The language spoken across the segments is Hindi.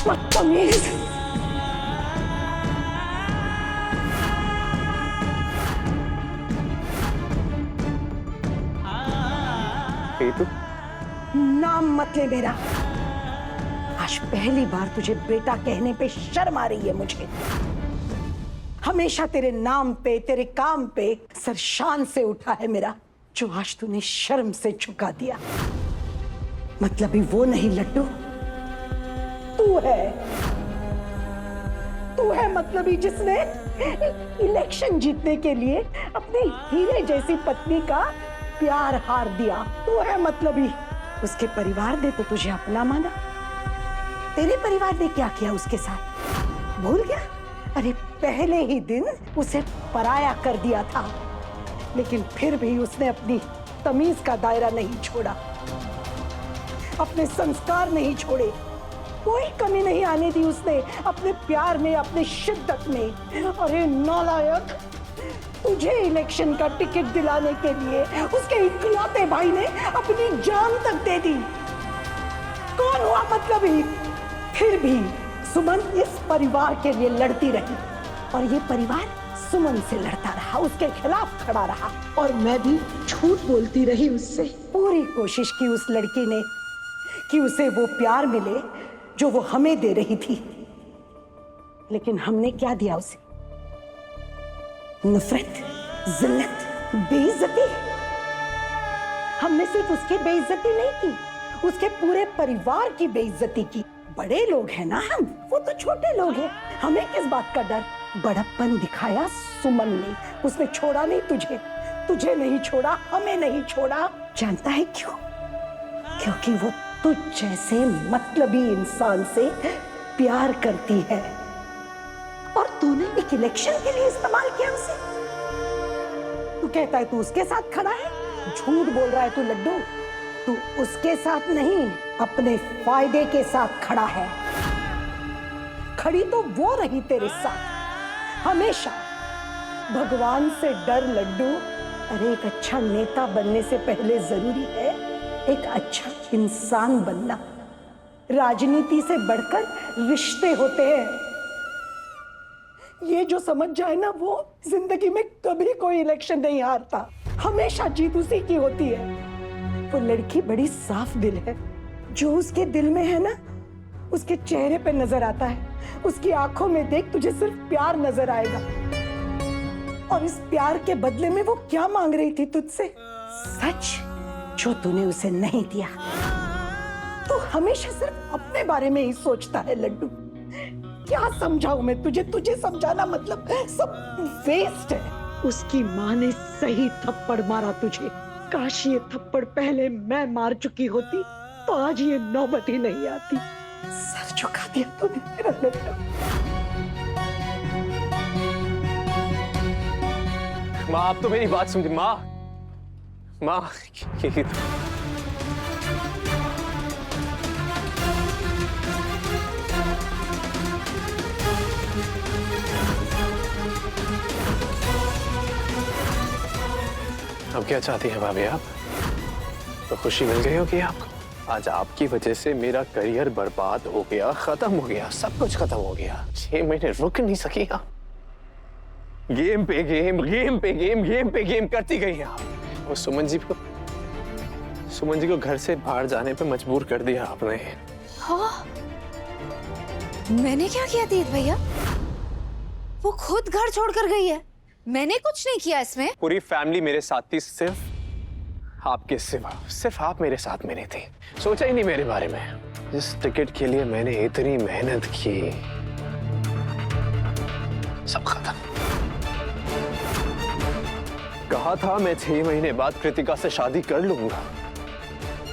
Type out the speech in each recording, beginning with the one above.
बदतमीज। हेतु, नाम मत ले मेरा। आज पहली बार तुझे बेटा कहने पे शर्म आ रही है मुझे। हमेशा तेरे नाम पे, तेरे काम पे सर शान से उठा है मेरा, जो आज तूने शर्म से झुका दिया। मतलब ही वो नहीं लड्डू, तू है। तू है मतलब ही जिसने इलेक्शन जीतने के लिए अपनी हीरे जैसी पत्नी का प्यार हार दिया। तू है मतलब ही। उसके परिवार ने तो तुझे अपना माना। तेरे परिवार ने क्या किया उसके साथ, भूल गया? अरे पहले ही दिन उसे पराया कर दिया था, लेकिन फिर भी उसने अपनी तमीज का दायरा नहीं छोड़ा, अपने संस्कार नहीं छोड़े, कोई कमी नहीं आने दी उसने अपने प्यार में, अपने शिद्दत में। अरे नालायक, तुझे इलेक्शन का टिकट दिलाने के लिए उसके इकलौते भाई ने अपनी जान तक दे दी। कौन हुआ मतलब ही? फिर भी सुमन इस परिवार के लिए लड़ती रही, और ये परिवार सुमन से लड़ता रहा, उसके खिलाफ खड़ा रहा, और मैं भी झूठ बोलती रही उससे। पूरी कोशिश की उस लड़की ने कि उसे वो प्यार मिले जो वो हमें दे रही थी, लेकिन हमने क्या दिया उसे? नफरत, जिल्लत, बेइज्जती। हमने सिर्फ उसकी बेइज्जती नहीं की, उसके पूरे परिवार की बेइज्जती की। बड़े लोग हैं ना हम, वो तो छोटे लोग हैं। हमें किस बात का डर? बड़प्पन दिखाया सुमन ने। उसने छोड़ा नहीं तुझे, तुझे नहीं छोड़ा, हमें नहीं छोड़ा। जानता है क्यों? क्योंकि वो तुझ जैसे मतलबी इंसान से प्यार करती है, और तूने एक इलेक्शन के लिए इस्तेमाल किया उसे। तू कहता है तू उसके साथ खड़ा है, झूठ बोल रहा है तू लड्डू। तू उसके साथ नहीं, अपने फायदे के साथ खड़ा है। खड़ी तो वो रही तेरे साथ हमेशा। भगवान से डर लड्डू। अरे एक अच्छा नेता बनने से पहले जरूरी है एक अच्छा इंसान बनना। राजनीति से बढ़कर रिश्ते होते हैं। ये जो समझ जाए ना, वो जिंदगी में कभी कोई इलेक्शन नहीं हारता, हमेशा जीत उसी की होती है। वो लड़की बड़ी साफ दिल है। जो उसके दिल में है ना, उसके चेहरे पे नजर आता है। उसकी आंखों में देख, तुझे सिर्फ प्यार नजर आएगा। और इस प्यार के बदले में वो क्या मांग रही थी तुझसे? सच, जो तूने उसे नहीं दिया। तू हमेशा सिर्फ अपने बारे में ही सोचता है लड्डू। क्या समझाऊं मैं तुझे? तुझे समझाना मतलब सब वेस्ट है। उसकी माँ ने सही थप्पड़ मारा तुझे। काश ये थप्पड़ पहले मैं मार चुकी होती तो आज ये नौबत ही नहीं आती। सर झुका दिया तूने मेरा लड्डू। माँ आप तो मेरी बात समझे। माँ, माँ अब क्या चाहती हैं भाभी आप? तो खुशी मिल गई होगी आपको। आज आपकी वजह से मेरा करियर बर्बाद हो गया, खत्म हो गया, सब कुछ खत्म हो गया। 6 महीने रुक नहीं सकी आप। गेम पे गेम, गेम पे गेम, गेम पे गेम करती गई आप। वो सुमन जी को घर से बाहर जाने पे मजबूर कर दिया आपने। हाँ? मैंने क्या किया दीद भैया? वो खुद घर छोड़कर गई है, मैंने कुछ नहीं किया इसमें। पूरी फैमिली मेरे साथ थी, सिर्फ आपके सिवा। सिर्फ आप मेरे साथ में नहीं थे। सोचा ही नहीं मेरे बारे में। जिस टिकट के लिए मैंने इतनी मेहनत की, सब खत्म। कहा था मैं 6 महीने बाद कृतिका से शादी कर लूंगा।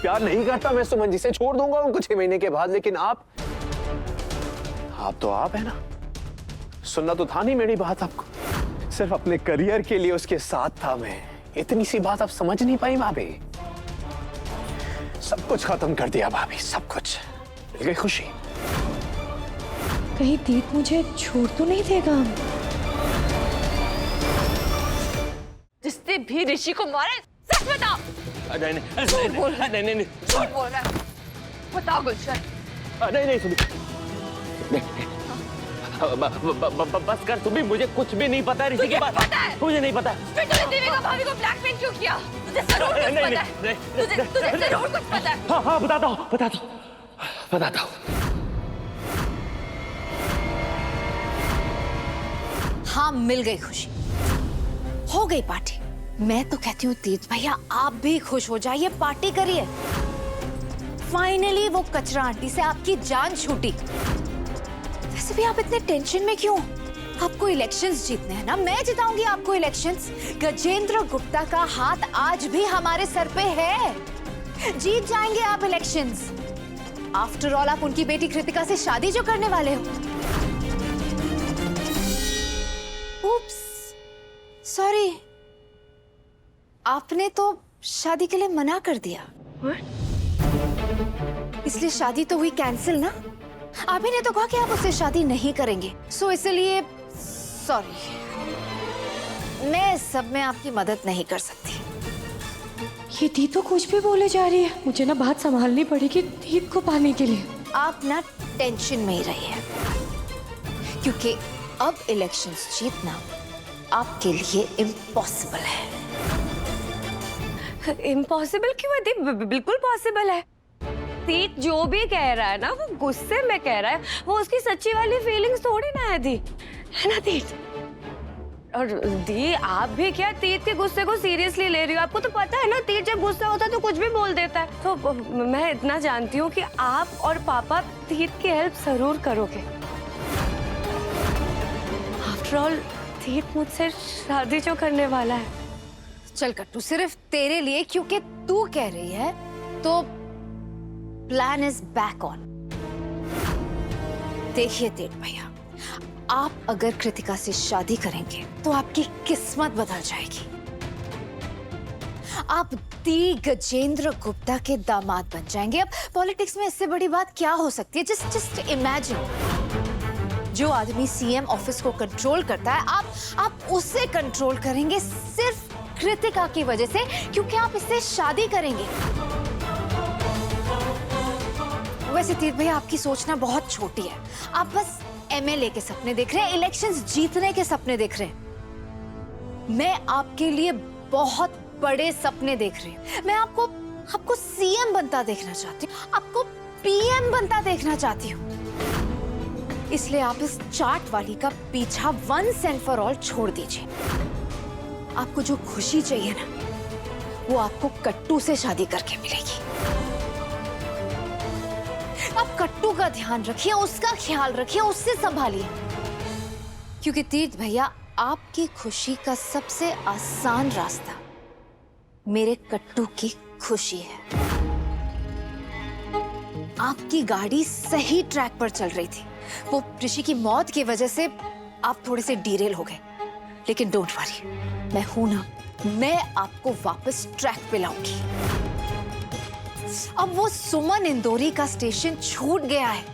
प्यार नहीं करता मैं सुमन जी से, छोड़ दूंगा उनको 6 महीने के बाद। लेकिन आप तो आप है ना। सुनना तो था नहीं मेरी बात आपको। सिर्फ अपने करियर के लिए उसके साथ था मैं। इतनी सी बात आप समझ नहीं पाई भाभी। सब कुछ खत्म कर दिया भाभी, सब कुछ। मिल गई खुशी। कहीं दीद मुझे छोड़ तो नहीं देगा? जिसने भी ऋषि को मारे, सच बताओ। नहीं झूठ बोल रहा है। बताओ गुलशन। नहीं सुनिए, बस कर, तुम्हें मुझे कुछ भी नहीं पता ऋषि के बारे में। मुझे नहीं पता। फिर तूने देविका भाभी को ब्लैकमेल क्यों किया? तुझे जरूर कुछ पता है। तुझे जरूर कुछ पता है। हाँ बताता हूँ। हाँ, मिल गई खुशी, हो गई पार्टी। मैं तो कहती हूँ तीर्थ भैया आप भी खुश हो जाइए, पार्टी करिए। फाइनली वो कचरा आंटी से आपकी जान छूटी। वैसे भी आप इतने टेंशन में क्यों? आपको इलेक्शंस जीतने हैं ना, मैं जिताऊंगी आपको इलेक्शंस। गजेंद्र गुप्ता का हाथ आज भी हमारे सर पे है, जीत जाएंगे आप इलेक्शंस। आफ्टर ऑल आप उनकी बेटी कृतिका से शादी जो करने वाले हो। उप्स, सॉरी, आपने तो शादी के लिए मना कर दिया। इसलिए शादी तो हुई कैंसिल ना। आप ही ने तो कहा कि आप उससे शादी नहीं करेंगे, सो इसलिए सॉरी, मैं सब में आपकी मदद नहीं कर सकती। ये दी तो कुछ भी बोले जा रही है। मुझे ना बात संभालनी पड़ेगी दीप को पाने के लिए। आप ना टेंशन में ही रहिए, क्योंकि अब इलेक्शंस जीतना आपके लिए इम्पॉसिबल है। इम्पॉसिबल क्यों है दीप? बिल्कुल पॉसिबल है। तीत जो भी कह रहा है ना, वो गुस्से में कह रहा है। वो उसकी सच्ची वाली फीलिंग्स थोड़ी ना है दी, है ना तीत? और दी आप भी क्या तीत के गुस्से को सीरियसली ले रही हो? आपको तो पता है ना तीत जब गुस्सा होता है तो कुछ भी बोल देता है। तो मैं इतना जानती हूँ कि आप और पापा तीत की हेल्प जरूर करोगे। आफ्टर ऑल तीत मुझसे शादी जो करने वाला है। चल कट्टू, सिर्फ तेरे लिए, क्योंकि तू कह रही है तो प्लान इज बैक ऑन। देखिए तीत भैया, आप अगर कृतिका से शादी करेंगे तो आपकी किस्मत बदल जाएगी। आप दी गजेंद्र गुप्ता के दामाद बन जाएंगे। अब पॉलिटिक्स में इससे बड़ी बात क्या हो सकती है? जस्ट इमेजिन, जो आदमी सीएम ऑफिस को कंट्रोल करता है, आप उसे कंट्रोल करेंगे सिर्फ कृतिका की वजह से, क्योंकि आप इससे शादी करेंगे। वैसे तीर्थ भैया आपकी सोचना बहुत छोटी है। आप बस एमएलए के सपने देख रहे हैं, इलेक्शंस जीतने के सपने देख रहे हैं। मैं आपके लिए बहुत बड़े सपने देख रही हूँ। मैं आपको सीएम बनता देखना चाहती हूँ, आपको पीएम बनता देखना चाहती हूँ। इसलिए आप इस चाट वाली का पीछा वंस एंड फॉर ऑल छोड़ दीजिए। आपको जो खुशी चाहिए ना, वो आपको कट्टू से शादी करके मिलेगी। आप कट्टू का ध्यान रखिए, उसका ख्याल रखिए, उससे संभालिए, क्योंकि तीर्थ भैया आपकी खुशी का सबसे आसान रास्ता मेरे कट्टू की खुशी है। आपकी गाड़ी सही ट्रैक पर चल रही थी। वो ऋषि की मौत की वजह से आप थोड़े से डीरेल हो गए, लेकिन डोंट वरी, मैं हूं ना, मैं आपको वापस ट्रैक पे लाऊंगी। अब वो सुमन इंदौरी का स्टेशन छूट गया है।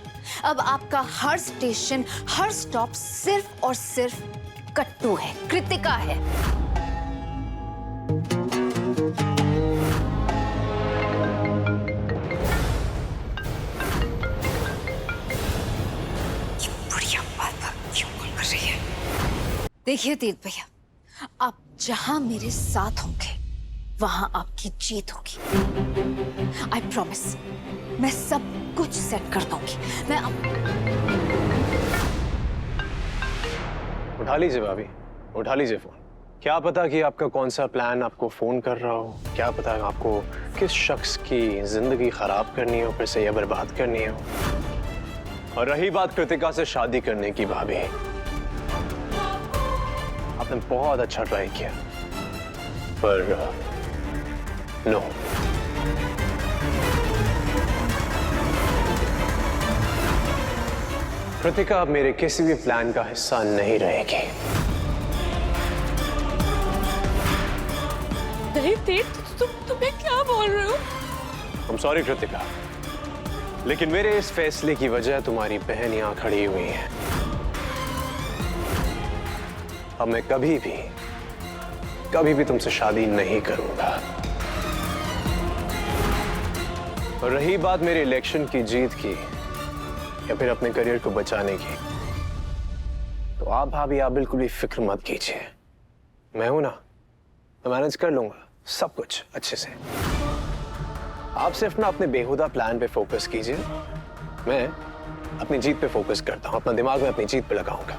अब आपका हर स्टेशन, हर स्टॉप सिर्फ और सिर्फ कट्टू है, कृतिका है। देखिए तीर्थ भैया, आप जहां मेरे साथ होंगे वहां आपकी जीत होगी। आई प्रॉमिस, मैं सब कुछ सेट कर दूंगी। मैं उठा लीजिए भाभी, उठा लीजिए फोन। क्या पता कि आपका कौन सा प्लान आपको फोन कर रहा हो, क्या पता आपको किस शख्स की जिंदगी खराब करनी हो, फिर से या बर्बाद करनी हो। और रही बात कृतिका से शादी करने की भाभी, आपने बहुत अच्छा ट्राई किया, पर नो। कृतिका अब मेरे किसी भी प्लान का हिस्सा नहीं रहेगी। तुम्हें क्या बोल रहे हो? I'm sorry कृतिका, लेकिन मेरे इस फैसले की वजह तुम्हारी बहन यहां खड़ी हुई है। अब मैं कभी भी तुमसे शादी नहीं करूंगा। और रही बात मेरे इलेक्शन की जीत की, या फिर अपने करियर को बचाने की, तो आप भाभी आप बिल्कुल भी फिक्र मत कीजिए। मैं हूं ना, मैं मैनेज कर लूंगा सब कुछ अच्छे से। आप सिर्फ ना अपने बेहुदा प्लान पे फोकस कीजिए, मैं अपनी जीत पे फोकस करता हूं, अपना दिमाग में अपनी जीत पे लगाऊंगा।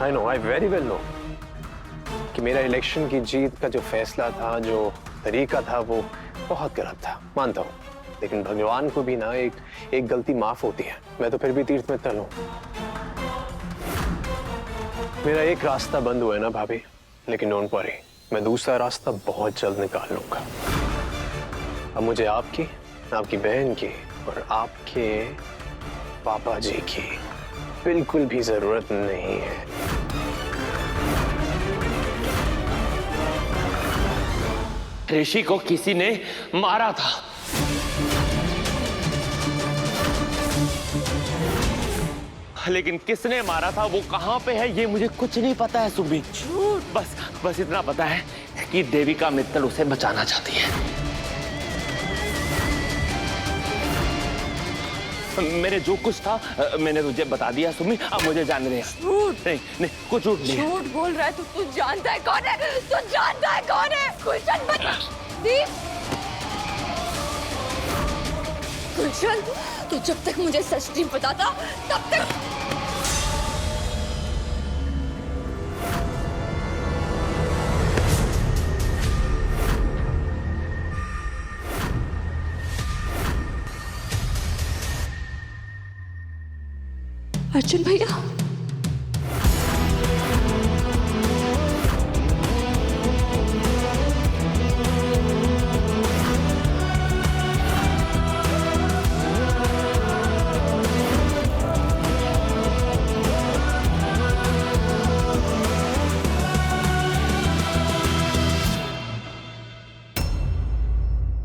I know, I very well know कि मेरा इलेक्शन की जीत का जो फैसला था, जो तरीका था, वो बहुत गलत था, मानता हूं। लेकिन भगवान को भी ना एक गलती माफ होती है। मैं तो फिर भी तीर्थ में तल हूं। मेरा एक रास्ता बंद हुआ है ना भाभी, लेकिन डोंट वरी, मैं दूसरा रास्ता बहुत जल्द निकाल लूंगा। अब मुझे आपकी बहन की और आपके पापा जी की बिल्कुल भी जरूरत नहीं है। ऋषि को किसी ने मारा था। लेकिन किसने मारा था, वो कहां पे है, ये मुझे कुछ नहीं पता है सुबी। झूठ। बस इतना पता है कि देविका मित्तल उसे बचाना चाहती है। मैंने जो कुछ था मैंने तुझे बता दिया सुमी, अब मुझे जाने दे। झूठ। नहीं कुछ झूठ नहीं। झूठ बोल रहा है तू जानता है कौन है? तू जानता है कौन है? गुलशन बता। दीप, गुलशन, तू जब तक मुझे सच नहीं बताता तब तक अर्जुन भैया